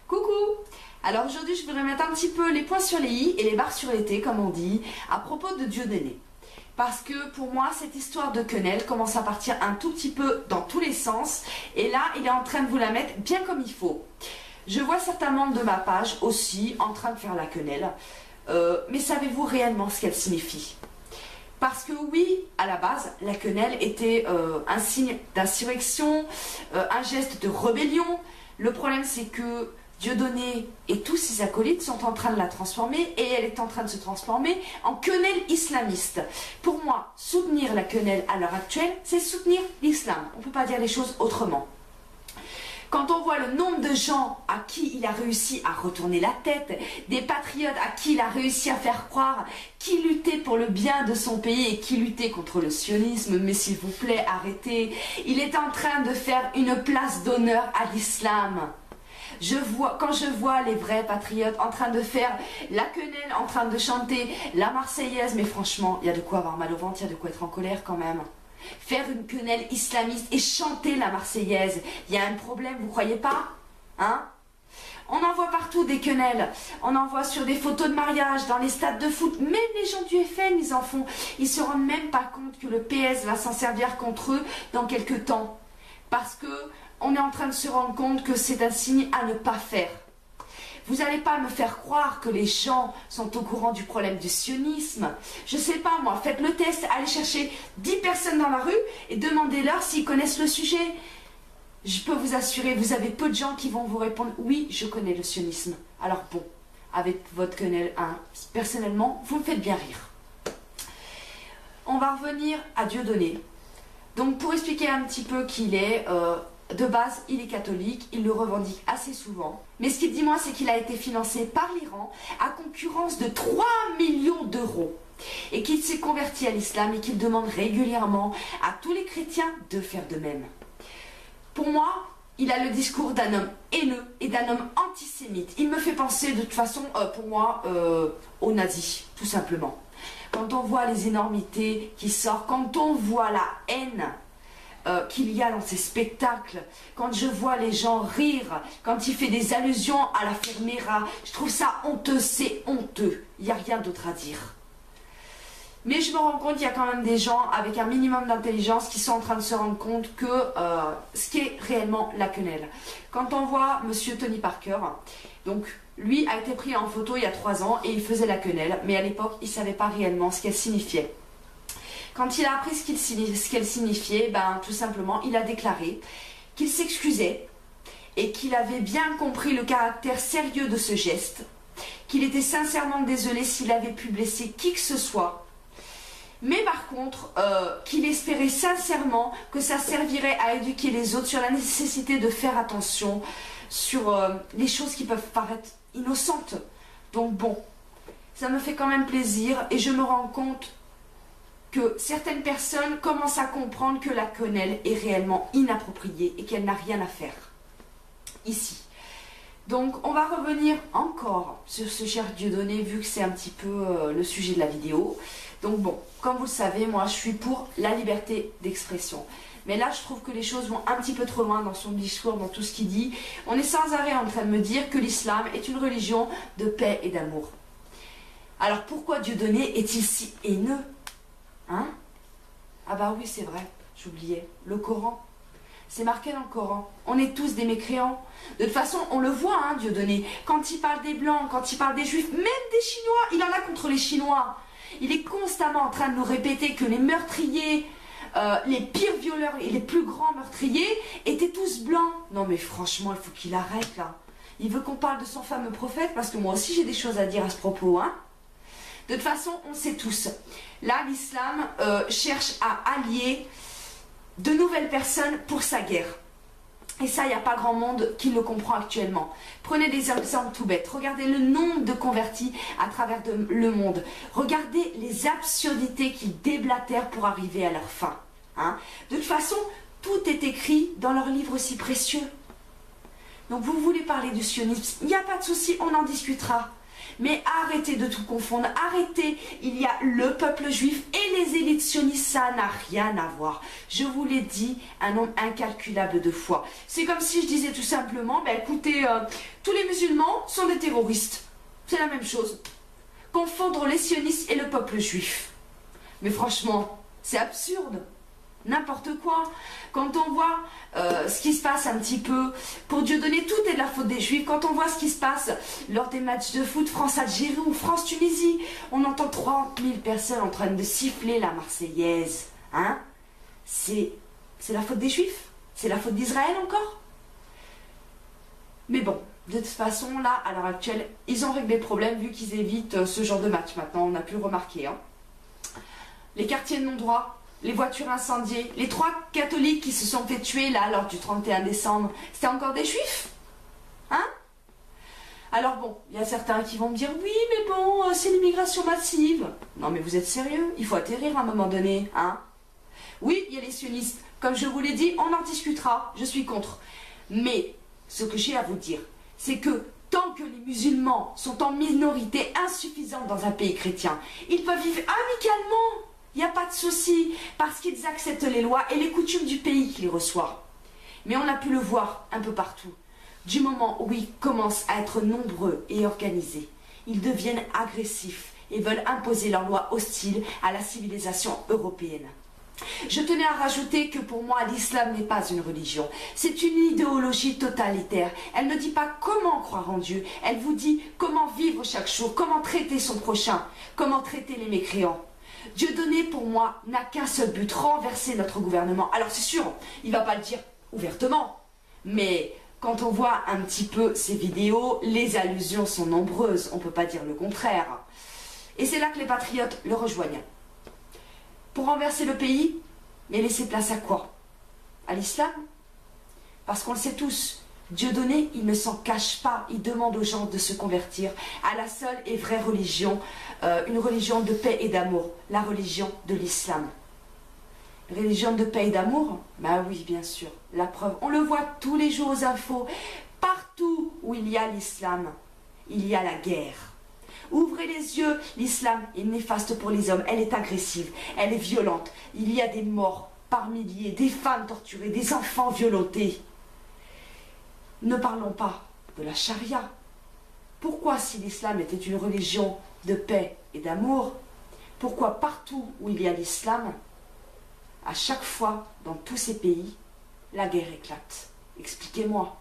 Coucou! Alors aujourd'hui je voudrais mettre un petit peu les points sur les i et les barres sur les t comme on dit à propos de Dieudonné. Parce que pour moi cette histoire de quenelle commence à partir un tout petit peu dans tous les sens et là il est en train de vous la mettre bien comme il faut. Je vois certains membres de ma page aussi en train de faire la quenelle, mais savez-vous réellement ce qu'elle signifie? Parce que oui, à la base, la quenelle était un signe d'insurrection, un geste de rébellion. Le problème c'est que Dieudonné et tous ses acolytes sont en train de la transformer et elle est en train de se transformer en quenelle islamiste. Pour moi, soutenir la quenelle à l'heure actuelle, c'est soutenir l'islam. On ne peut pas dire les choses autrement. Quand on voit le nombre de gens à qui il a réussi à retourner la tête, des patriotes à qui il a réussi à faire croire qui luttait pour le bien de son pays et qui luttait contre le sionisme, mais s'il vous plaît, arrêtez. Il est en train de faire une place d'honneur à l'islam. Quand je vois les vrais patriotes en train de faire la quenelle, en train de chanter la Marseillaise, mais franchement, il y a de quoi avoir mal au ventre, il y a de quoi être en colère quand même. Faire une quenelle islamiste et chanter la Marseillaise, il y a un problème, vous croyez pas? Hein? On en voit partout des quenelles, on en voit sur des photos de mariage, dans les stades de foot, même les gens du FN ils en font. Ils se rendent même pas compte que le PS va s'en servir contre eux dans quelques temps. Parce que on est en train de se rendre compte que c'est un signe à ne pas faire. Vous n'allez pas me faire croire que les gens sont au courant du problème du sionisme. Je sais pas moi, faites le test, allez chercher 10 personnes dans la rue et demandez-leur s'ils connaissent le sujet. Je peux vous assurer, vous avez peu de gens qui vont vous répondre « Oui, je connais le sionisme ». Alors bon, avec votre quenelle, personnellement, vous me faites bien rire. On va revenir à Dieudonné. Donc pour expliquer un petit peu qui il est, de base il est catholique, il le revendique assez souvent. Mais ce qu'il dit moi c'est qu'il a été financé par l'Iran à concurrence de 3 millions d'euros. Et qu'il s'est converti à l'islam et qu'il demande régulièrement à tous les chrétiens de faire de même. Pour moi, il a le discours d'un homme haineux et d'un homme antisémite. Il me fait penser de toute façon, pour moi, aux nazis, tout simplement. Quand on voit les énormités qui sortent, quand on voit la haine qu'il y a dans ces spectacles, quand je vois les gens rire, quand il fait des allusions à la Fermera, je trouve ça honteux, c'est honteux. Il n'y a rien d'autre à dire. Mais je me rends compte qu'il y a quand même des gens avec un minimum d'intelligence qui sont en train de se rendre compte que ce qu'est réellement la quenelle. Quand on voit Monsieur Tony Parker, donc lui a été pris en photo il y a 3 ans et il faisait la quenelle, mais à l'époque il ne savait pas réellement ce qu'elle signifiait. Quand il a appris ce qu'elle signifiait, ben, tout simplement il a déclaré qu'il s'excusait et qu'il avait bien compris le caractère sérieux de ce geste, qu'il était sincèrement désolé s'il avait pu blesser qui que ce soit. Mais par contre, qu'il espérait sincèrement que ça servirait à éduquer les autres sur la nécessité de faire attention sur les choses qui peuvent paraître innocentes. Donc bon, ça me fait quand même plaisir et je me rends compte que certaines personnes commencent à comprendre que la quenelle est réellement inappropriée et qu'elle n'a rien à faire ici. Donc on va revenir encore sur ce cher Dieudonné vu que c'est un petit peu le sujet de la vidéo. Donc bon, comme vous le savez, moi je suis pour la liberté d'expression. Mais là je trouve que les choses vont un petit peu trop loin dans son discours, dans tout ce qu'il dit. On est sans arrêt en train de me dire que l'islam est une religion de paix et d'amour. Alors pourquoi Dieudonné est-il si haineux? Hein? Ah bah oui c'est vrai, j'oubliais, le Coran. C'est marqué dans le Coran. On est tous des mécréants. De toute façon, on le voit, hein, Dieudonné. Quand il parle des Blancs, quand il parle des Juifs, même des Chinois, il en a contre les Chinois. Il est constamment en train de nous répéter que les meurtriers, les pires violeurs et les plus grands meurtriers étaient tous blancs. Non mais franchement, il faut qu'il arrête là. Il veut qu'on parle de son fameux prophète parce que moi aussi j'ai des choses à dire à ce propos, hein. De toute façon, on sait tous. Là, l'islam cherche à allier de nouvelles personnes pour sa guerre. Et ça, il n'y a pas grand monde qui le comprend actuellement. Prenez des exemples tout bêtes. Regardez le nombre de convertis à travers le monde. Regardez les absurdités qu'ils déblatèrent pour arriver à leur fin. Hein? De toute façon, tout est écrit dans leurs livres si précieux. Donc vous voulez parler du sionisme, il n'y a pas de souci, on en discutera. Mais arrêtez de tout confondre, arrêtez. Il y a le peuple juif et les élites sionistes, ça n'a rien à voir. Je vous l'ai dit un nombre incalculable de fois. C'est comme si je disais tout simplement, ben écoutez, tous les musulmans sont des terroristes. C'est la même chose. Confondre les sionistes et le peuple juif. Mais franchement, c'est absurde. N'importe quoi. Quand on voit ce qui se passe un petit peu, pour Dieu donner, tout est de la faute des Juifs. Quand on voit ce qui se passe lors des matchs de foot France-Algérie ou France-Tunisie, on entend 30 000 personnes en train de siffler la Marseillaise. Hein? C'est la faute des Juifs? C'est la faute d'Israël encore? Mais bon, de toute façon, là, à l'heure actuelle, ils ont réglé le problème vu qu'ils évitent ce genre de match maintenant. On a pu le remarquer. Hein. Les quartiers de non-droit, les voitures incendiées, les 3 catholiques qui se sont fait tuer là lors du 31 décembre, c'était encore des juifs? Hein? Alors bon, il y a certains qui vont me dire oui mais bon, c'est l'immigration massive. Non mais vous êtes sérieux? Il faut atterrir à un moment donné, hein? Oui, il y a les sionistes, comme je vous l'ai dit, on en discutera, je suis contre. Mais ce que j'ai à vous dire, c'est que tant que les musulmans sont en minorité insuffisante dans un pays chrétien, ils peuvent vivre amicalement. Il n'y a pas de souci, parce qu'ils acceptent les lois et les coutumes du pays qu'ils reçoivent. Mais on a pu le voir un peu partout. Du moment où ils commencent à être nombreux et organisés, ils deviennent agressifs et veulent imposer leurs lois hostiles à la civilisation européenne. Je tenais à rajouter que pour moi, l'islam n'est pas une religion. C'est une idéologie totalitaire. Elle ne dit pas comment croire en Dieu. Elle vous dit comment vivre chaque jour, comment traiter son prochain, comment traiter les mécréants. Dieudonné, pour moi, n'a qu'un seul but, renverser notre gouvernement. Alors c'est sûr, il ne va pas le dire ouvertement, mais quand on voit un petit peu ces vidéos, les allusions sont nombreuses, on ne peut pas dire le contraire. Et c'est là que les patriotes le rejoignent. Pour renverser le pays, mais laisser place à quoi? À l'islam? Parce qu'on le sait tous, Dieudonné, il ne s'en cache pas, il demande aux gens de se convertir à la seule et vraie religion, une religion de paix et d'amour, la religion de l'islam. Religion de paix et d'amour? Bah oui, bien sûr, la preuve, on le voit tous les jours aux infos, partout où il y a l'islam, il y a la guerre. Ouvrez les yeux, l'islam est néfaste pour les hommes, elle est agressive, elle est violente, il y a des morts par milliers, des femmes torturées, des enfants violentés. Ne parlons pas de la charia. Pourquoi, si l'islam était une religion de paix et d'amour, pourquoi partout où il y a l'islam, à chaque fois, dans tous ces pays, la guerre éclate? Expliquez-moi.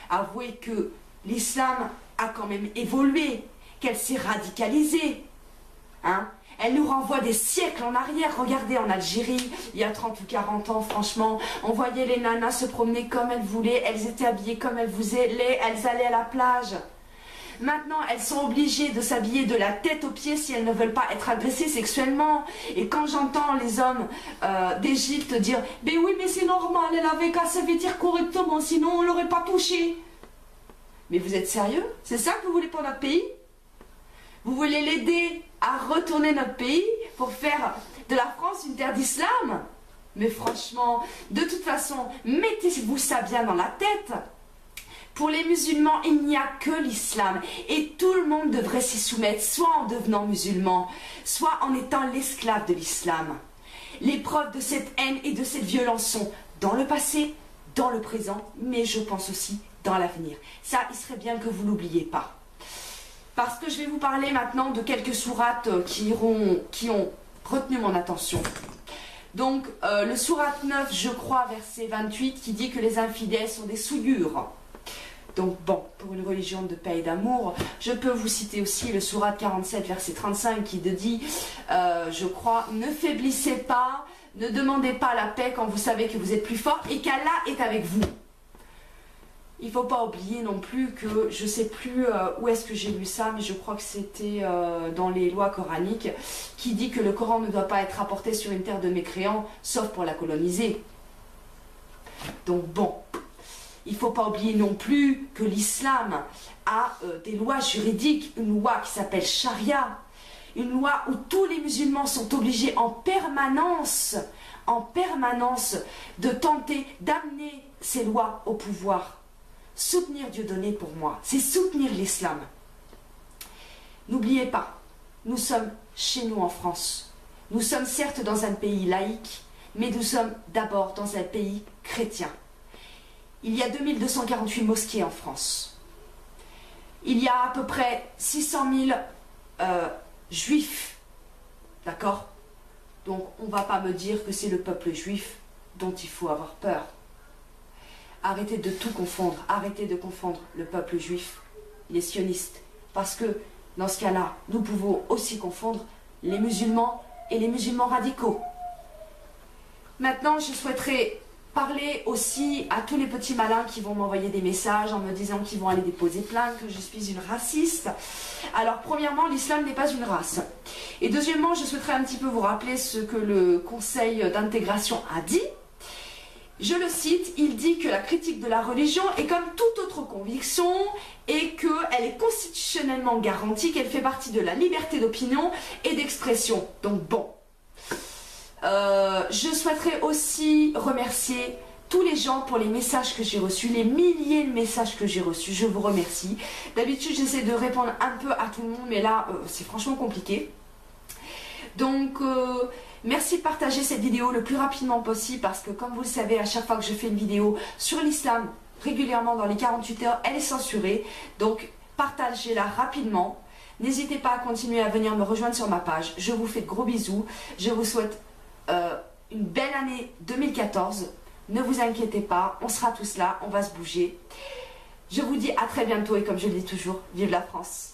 Avouez que l'islam a quand même évolué, qu'elle s'est radicalisée. Hein? Elle nous renvoie des siècles en arrière. Regardez, en Algérie, il y a 30 ou 40 ans, franchement, on voyait les nanas se promener comme elles voulaient, elles étaient habillées comme elles voulaient, elles allaient à la plage. Maintenant, elles sont obligées de s'habiller de la tête aux pieds si elles ne veulent pas être agressées sexuellement. Et quand j'entends les hommes d'Égypte dire « Ben oui, mais c'est normal, elle avait qu'à se vêtir correctement, sinon on ne l'aurait pas touchée. » Mais vous êtes sérieux? C'est ça que vous voulez pour notre pays? Vous voulez l'aider à retourner notre pays pour faire de la France une terre d'islam? Mais franchement, de toute façon, mettez-vous ça bien dans la tête. Pour les musulmans, il n'y a que l'islam. Et tout le monde devrait s'y soumettre, soit en devenant musulman, soit en étant l'esclave de l'islam. Les preuves de cette haine et de cette violence sont dans le passé, dans le présent, mais je pense aussi dans l'avenir. Ça, il serait bien que vous n'oubliez pas. Parce que je vais vous parler maintenant de quelques sourates qui ont retenu mon attention. Donc, le sourate 9, je crois, verset 28, qui dit que les infidèles sont des souillures. Donc, bon, pour une religion de paix et d'amour, je peux vous citer aussi le sourate 47, verset 35, qui dit, je crois, ne faiblissez pas, ne demandez pas la paix quand vous savez que vous êtes plus fort et qu'Allah est avec vous. Il ne faut pas oublier non plus que, je ne sais plus où est-ce que j'ai lu ça, mais je crois que c'était dans les lois coraniques, qui dit que le Coran ne doit pas être apporté sur une terre de mécréants, sauf pour la coloniser. Donc bon, il ne faut pas oublier non plus que l'islam a des lois juridiques, une loi qui s'appelle charia, une loi où tous les musulmans sont obligés en permanence de tenter d'amener ces lois au pouvoir. Soutenir Dieudonné, pour moi, c'est soutenir l'islam. N'oubliez pas, nous sommes chez nous en France. Nous sommes certes dans un pays laïque, mais nous sommes d'abord dans un pays chrétien. Il y a 2248 mosquées en France. Il y a à peu près 600 000 juifs. D'accord? Donc on ne va pas me dire que c'est le peuple juif dont il faut avoir peur. Arrêtez de tout confondre. Arrêtez de confondre le peuple juif, les sionistes. Parce que dans ce cas-là, nous pouvons aussi confondre les musulmans et les musulmans radicaux. Maintenant, je souhaiterais parler aussi à tous les petits malins qui vont m'envoyer des messages en me disant qu'ils vont aller déposer plainte, que je suis une raciste. Alors, premièrement, l'islam n'est pas une race. Et deuxièmement, je souhaiterais un petit peu vous rappeler ce que le Conseil d'intégration a dit. Je le cite, il dit que la critique de la religion est comme toute autre conviction et qu'elle est constitutionnellement garantie, qu'elle fait partie de la liberté d'opinion et d'expression. Donc bon. Je souhaiterais aussi remercier tous les gens pour les messages que j'ai reçus, les milliers de messages que j'ai reçus, je vous remercie. D'habitude j'essaie de répondre un peu à tout le monde, mais là c'est franchement compliqué. Donc merci de partager cette vidéo le plus rapidement possible parce que comme vous le savez, à chaque fois que je fais une vidéo sur l'islam, régulièrement dans les 48 heures, elle est censurée. Donc partagez-la rapidement. N'hésitez pas à continuer à venir me rejoindre sur ma page. Je vous fais de gros bisous. Je vous souhaite une belle année 2014. Ne vous inquiétez pas, on sera tous là, on va se bouger. Je vous dis à très bientôt et comme je le dis toujours, vive la France!